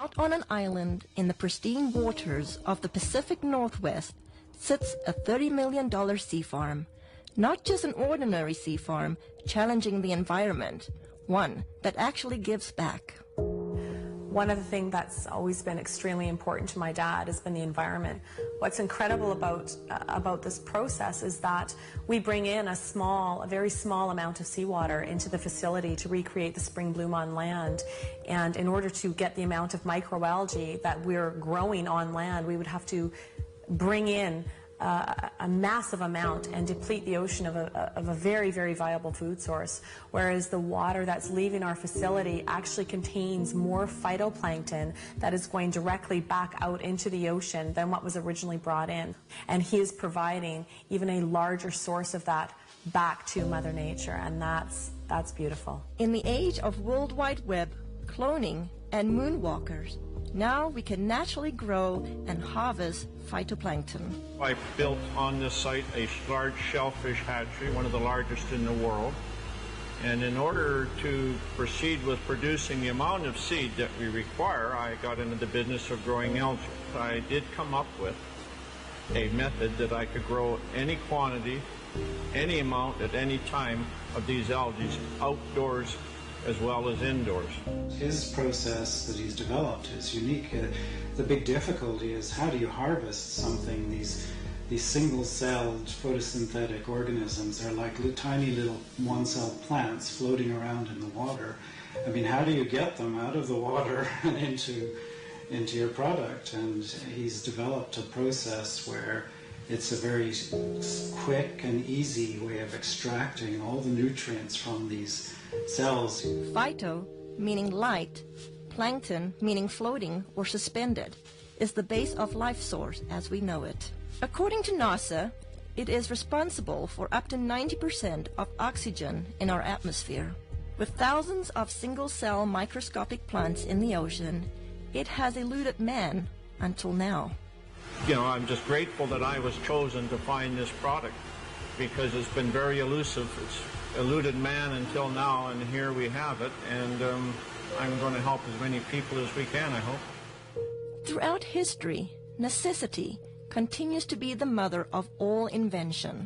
Out on an island in the pristine waters of the Pacific Northwest sits a $30 million sea farm. Not just an ordinary sea farm challenging the environment, one that actually gives back. One of the things that's always been extremely important to my dad has been the environment. What's incredible about this process is that we bring in a very small amount of seawater into the facility to recreate the spring bloom on land. And in order to get the amount of microalgae that we're growing on land, we would have to bring in a massive amount and deplete the ocean of a very, very viable food source, whereas the water that's leaving our facility actually contains more phytoplankton that is going directly back out into the ocean than what was originally brought in. And he is providing even a larger source of that back to Mother Nature, and that's beautiful. In the age of World Wide Web, cloning, and moonwalkers, now we can naturally grow and harvest phytoplankton. I built on this site a large shellfish hatchery, one of the largest in the world. And in order to proceed with producing the amount of seed that we require, I got into the business of growing algae. I did come up with a method that I could grow any quantity, any amount at any time of these algae outdoors as well as indoors. His process that he's developed is unique. The big difficulty is how do you harvest something? These single-celled photosynthetic organisms are like tiny little one-celled plants floating around in the water. I mean, how do you get them out of the water and into your product? And he's developed a process where it's a very quick and easy way of extracting all the nutrients from these cells. Phyto, meaning light, plankton, meaning floating or suspended, is the base of life source as we know it. According to NASA, it is responsible for up to 90% of oxygen in our atmosphere. With thousands of single-cell microscopic plants in the ocean, it has eluded man until now. You know, I'm just grateful that I was chosen to find this product because it's been very elusive. It's eluded man until now, and here we have it, and I'm going to help as many people as we can, I hope. Throughout history, necessity continues to be the mother of all invention.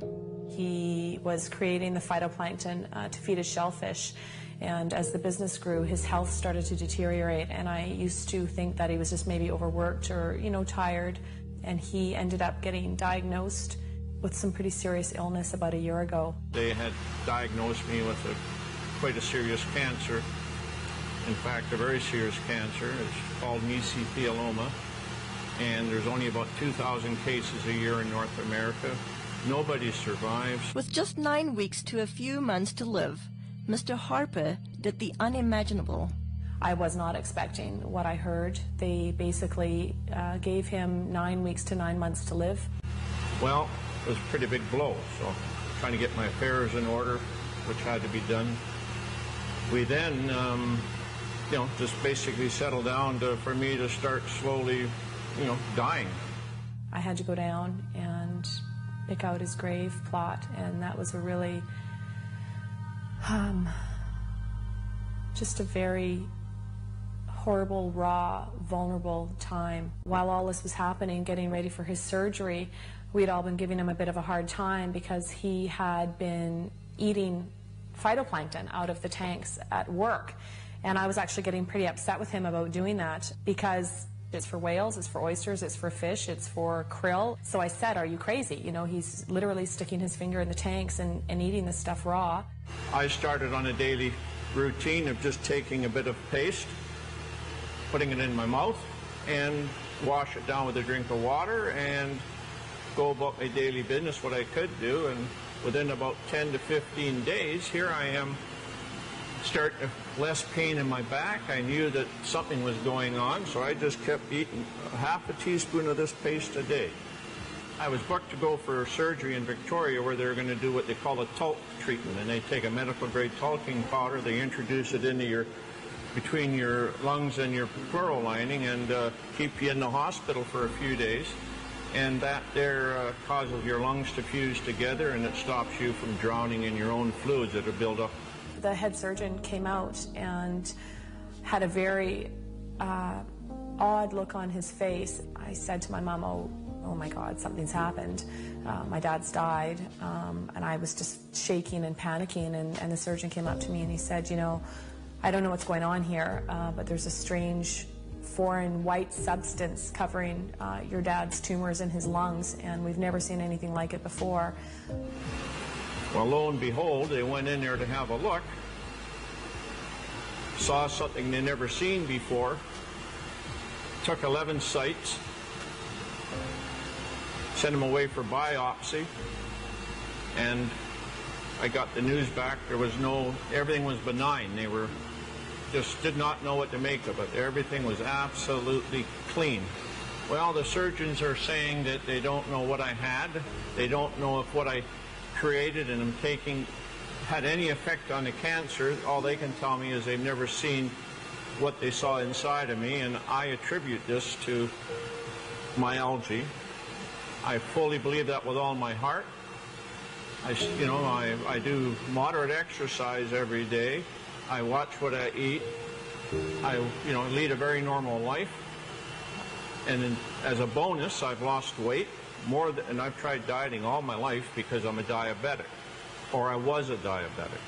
He was creating the phytoplankton to feed his shellfish, and as the business grew, his health started to deteriorate, and I used to think that he was just maybe overworked or, tired, and he ended up getting diagnosed with some pretty serious illness about a year ago. They had diagnosed me with quite a serious cancer. In fact, a very serious cancer. It's called mesothelioma, and there's only about 2,000 cases a year in North America. Nobody survives. With just 9 weeks to a few months to live, Mr. Harper did the unimaginable. I was not expecting what I heard. They basically gave him 9 weeks to 9 months to live. Well, it was a pretty big blow, so trying to get my affairs in order, which had to be done. We then, just basically settled down for me to start slowly, dying. I had to go down and pick out his grave plot, and that was a really, just a very horrible, raw, vulnerable time. While all this was happening, getting ready for his surgery, we'd all been giving him a bit of a hard time because he had been eating phytoplankton out of the tanks at work. And I was actually getting pretty upset with him about doing that because it's for whales, it's for oysters, it's for fish, it's for krill. So I said, are you crazy? He's literally sticking his finger in the tanks and eating this stuff raw. I started on a daily routine of just taking a bit of paste, putting it in my mouth, and wash it down with a drink of water and go about my daily business, what I could do. And within about 10 to 15 days, here I am, starting less pain in my back. I knew that something was going on, so I just kept eating half a teaspoon of this paste a day. I was booked to go for surgery in Victoria where they're going to do what they call a talc treatment, and they take a medical-grade talking powder, they introduce it into between your lungs and your pleural lining and keep you in the hospital for a few days. And that there causes your lungs to fuse together, and it stops you from drowning in your own fluids that are built up. The head surgeon came out and had a very odd look on his face. I said to my mom, oh my God, something's happened. My dad's died. And I was just shaking and panicking, and the surgeon came up to me and he said, you know, I don't know what's going on here, but there's a strange foreign white substance covering your dad's tumors in his lungs, and we've never seen anything like it before. Well, lo and behold, they went in there to have a look, saw something they'd never seen before, took 11 sites, sent them away for biopsy, and I got the news back. There was everything was benign. They just did not know what to make of it. Everything was absolutely clean. Well, the surgeons are saying that they don't know what I had. They don't know if what I created and am taking had any effect on the cancer. All they can tell me is they've never seen what they saw inside of me, and I attribute this to my algae. I fully believe that with all my heart. I do moderate exercise every day. I watch what I eat. I lead a very normal life. And as a bonus, I've lost weight and I've tried dieting all my life because I'm a diabetic, or I was a diabetic.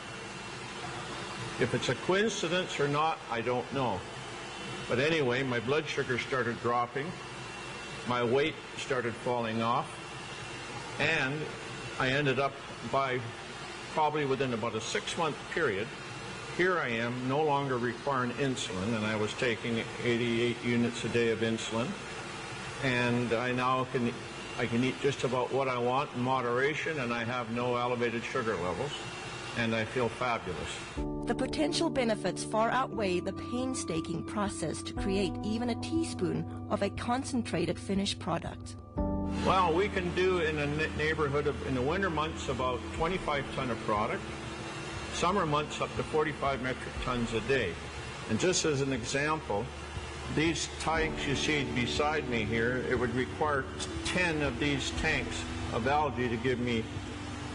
If it's a coincidence or not, I don't know. But anyway, my blood sugar started dropping. My weight started falling off. And I ended up probably within about a 6-month period, here I am no longer requiring insulin, and I was taking 88 units a day of insulin, and I now can eat just about what I want in moderation, and I have no elevated sugar levels, and I feel fabulous. The potential benefits far outweigh the painstaking process to create even a teaspoon of a concentrated finished product. Well, we can do in a neighborhood of, in the winter months, about 25 ton of product. Summer months up to 45 metric tons a day. And just as an example, these tanks you see beside me here, it would require 10 of these tanks of algae to give me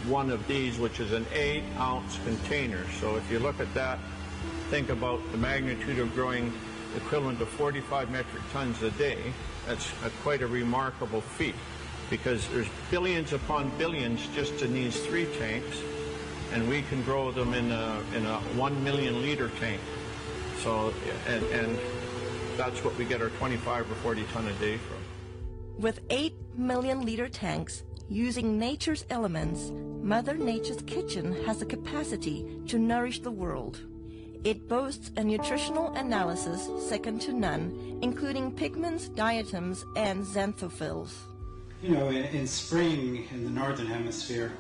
one of these, which is an 8-ounce container. So if you look at that, think about the magnitude of growing equivalent to 45 metric tons a day. That's quite a remarkable feat, because there's billions upon billions just in these 3 tanks, and we can grow them in a 1 million liter tank. So, and that's what we get our 25 or 40 ton a day from. With 8 million liter tanks, using nature's elements, Mother Nature's kitchen has the capacity to nourish the world. It boasts a nutritional analysis second to none, including pigments, diatoms, and xanthophylls. You know, in spring in the northern hemisphere,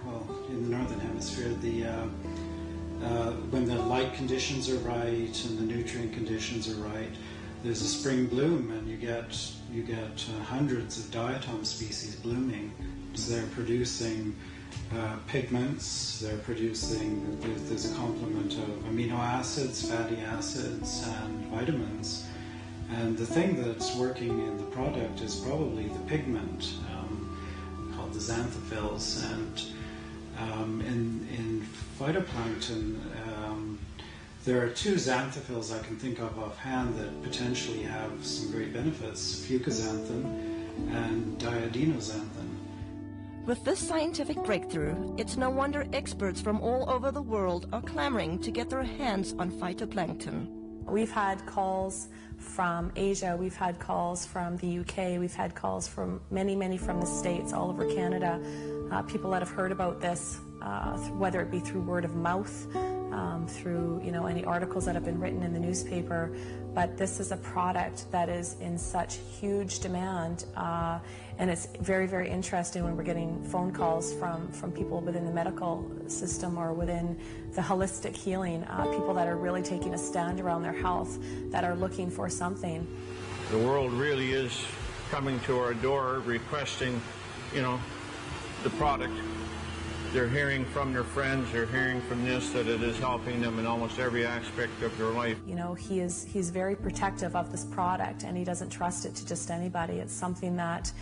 when the light conditions are right and the nutrient conditions are right, there's a spring bloom, and you get hundreds of diatom species blooming. So they're producing pigments, there's a complement of amino acids, fatty acids, and vitamins. And the thing that's working in the product is probably the pigment, called the xanthophylls. And in phytoplankton, there are 2 xanthophylls I can think of offhand that potentially have some great benefits: fucoxanthin and diadinoxanthin. With this scientific breakthrough, it's no wonder experts from all over the world are clamoring to get their hands on phytoplankton. We've had calls from Asia, we've had calls from the UK, we've had calls from many from the States, all over Canada, people that have heard about this, whether it be through word of mouth, through any articles that have been written in the newspaper. But this is a product that is in such huge demand, and it's very interesting when we're getting phone calls from people within the medical system or within the holistic healing, people that are really taking a stand around their health, that are looking for something. The world really is coming to our door requesting, the product. They're hearing from their friends, they're hearing from this, that it is helping them in almost every aspect of their life. He's very protective of this product, and he doesn't trust it to just anybody. It's something that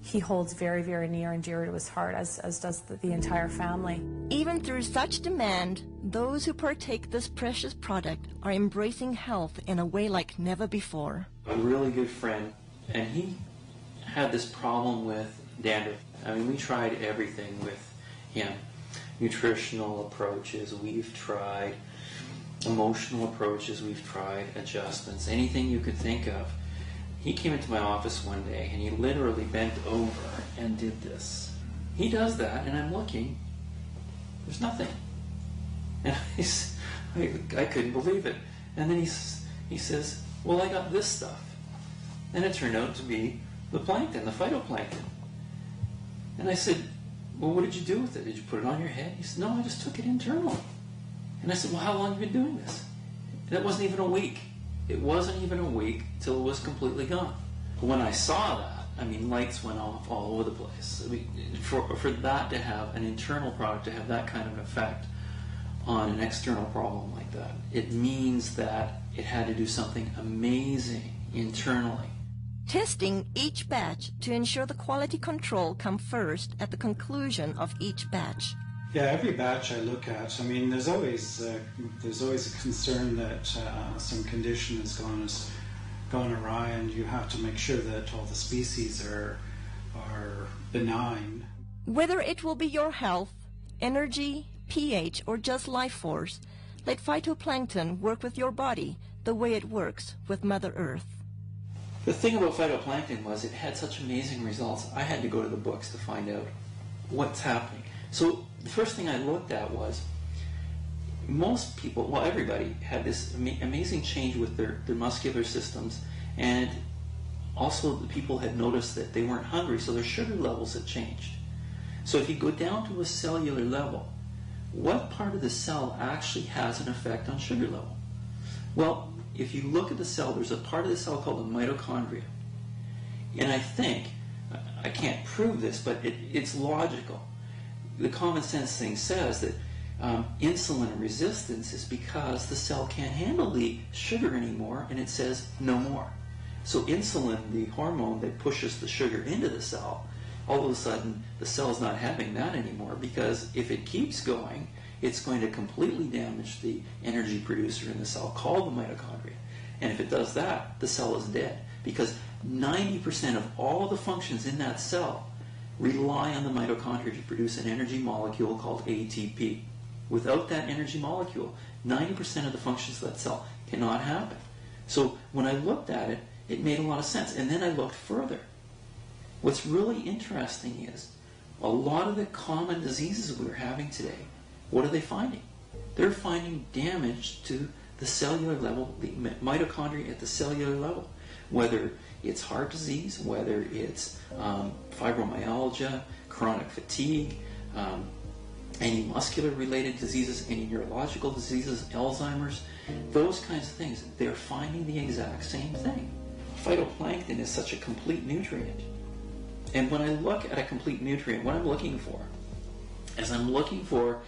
he holds very near and dear to his heart, as does the entire family. Even through such demand, those who partake this precious product are embracing health in a way like never before. a really good friend, and he had this problem with dandruff. I mean, we tried everything with him. Nutritional approaches, we've tried. Emotional approaches, we've tried. Adjustments, anything you could think of. He came into my office one day, and he literally bent over and did this. He does that, and I'm looking. There's nothing. And I couldn't believe it. And then he says, well, I got this stuff. And it turned out to be the plankton, the phytoplankton. And I said, well, what did you do with it? Did you put it on your head? He said, no, I just took it internally. And I said, well, how long have you been doing this? And it wasn't even a week. It wasn't even a week till it was completely gone. When I saw that, I mean, lights went off all over the place. I mean, for that to have an internal product, to have that kind of an effect on an external problem like that, it means that it had to do something amazing internally. Testing each batch to ensure the quality control come first at the conclusion of each batch. Yeah, every batch I look at, I mean, there's always a concern that some condition has gone awry, and you have to make sure that all the species are benign. Whether it will be your health, energy, pH, or just life force, let phytoplankton work with your body the way it works with Mother Earth. The thing about phytoplankton was it had such amazing results. I had to go to the books to find out what's happening. So the first thing I looked at was most people, well, everybody had this amazing change with their muscular systems, and also the people had noticed that they weren't hungry, so their sugar levels had changed. So if you go down to a cellular level, what part of the cell actually has an effect on sugar level? Well, if you look at the cell, there's a part of the cell called the mitochondria. And I think, I can't prove this, but it's logical. The common sense thing says that insulin resistance is because the cell can't handle the sugar anymore, and it says no more. So insulin, the hormone that pushes the sugar into the cell, all of a sudden the cell's not having that anymore, because if it keeps going, it's going to completely damage the energy producer in the cell called the mitochondria. And if it does that, the cell is dead, because 90% of all the functions in that cell rely on the mitochondria to produce an energy molecule called ATP. Without that energy molecule, 90% of the functions of that cell cannot happen. So when I looked at it, it made a lot of sense. And then I looked further. What's really interesting is a lot of the common diseases we're having today, what are they finding? They're finding damage to the cellular level, the mitochondria at the cellular level, whether it's heart disease, whether it's fibromyalgia, chronic fatigue, any muscular-related diseases, any neurological diseases, Alzheimer's, those kinds of things. They're finding the exact same thing. Phytoplankton is such a complete nutrient. And when I look at a complete nutrient, what I'm looking for is I'm looking for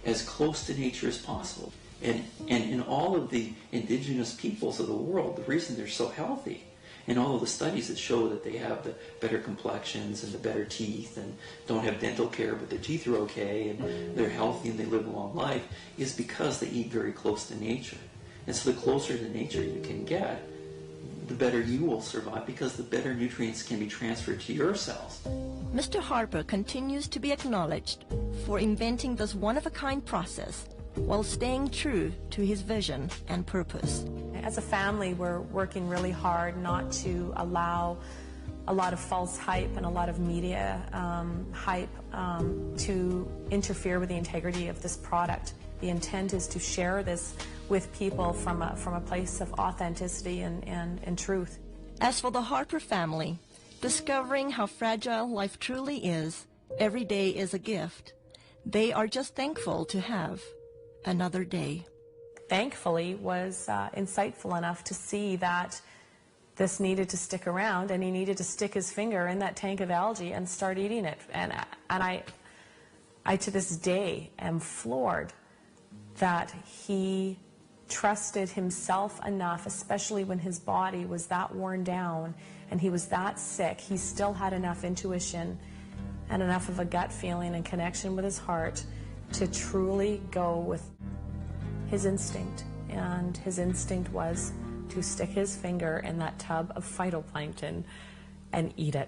as close to nature as possible. And in all of the indigenous peoples of the world, the reason they're so healthy, and all of the studies that show that they have the better complexions and the better teeth and don't have dental care but their teeth are okay and they're healthy and they live a long life, is because they eat very close to nature. And so the closer to nature you can get, the better you will survive, because the better nutrients can be transferred to your cells. Mr. Harper continues to be acknowledged for inventing this one-of-a-kind process while staying true to his vision and purpose. As a family, we're working really hard not to allow a lot of false hype and a lot of media hype to interfere with the integrity of this product. The intent is to share this with people from a place of authenticity and truth. As for the Harper family, discovering how fragile life truly is, every day is a gift. They are just thankful to have another day. Thankfully was insightful enough to see that this needed to stick around, and he needed to stick his finger in that tank of algae and start eating it. And I to this day am floored that he trusted himself enough, especially when his body was that worn down and he was that sick. He still had enough intuition and enough of a gut feeling and connection with his heart to truly go with his instinct. And his instinct was to stick his finger in that tub of phytoplankton and eat it.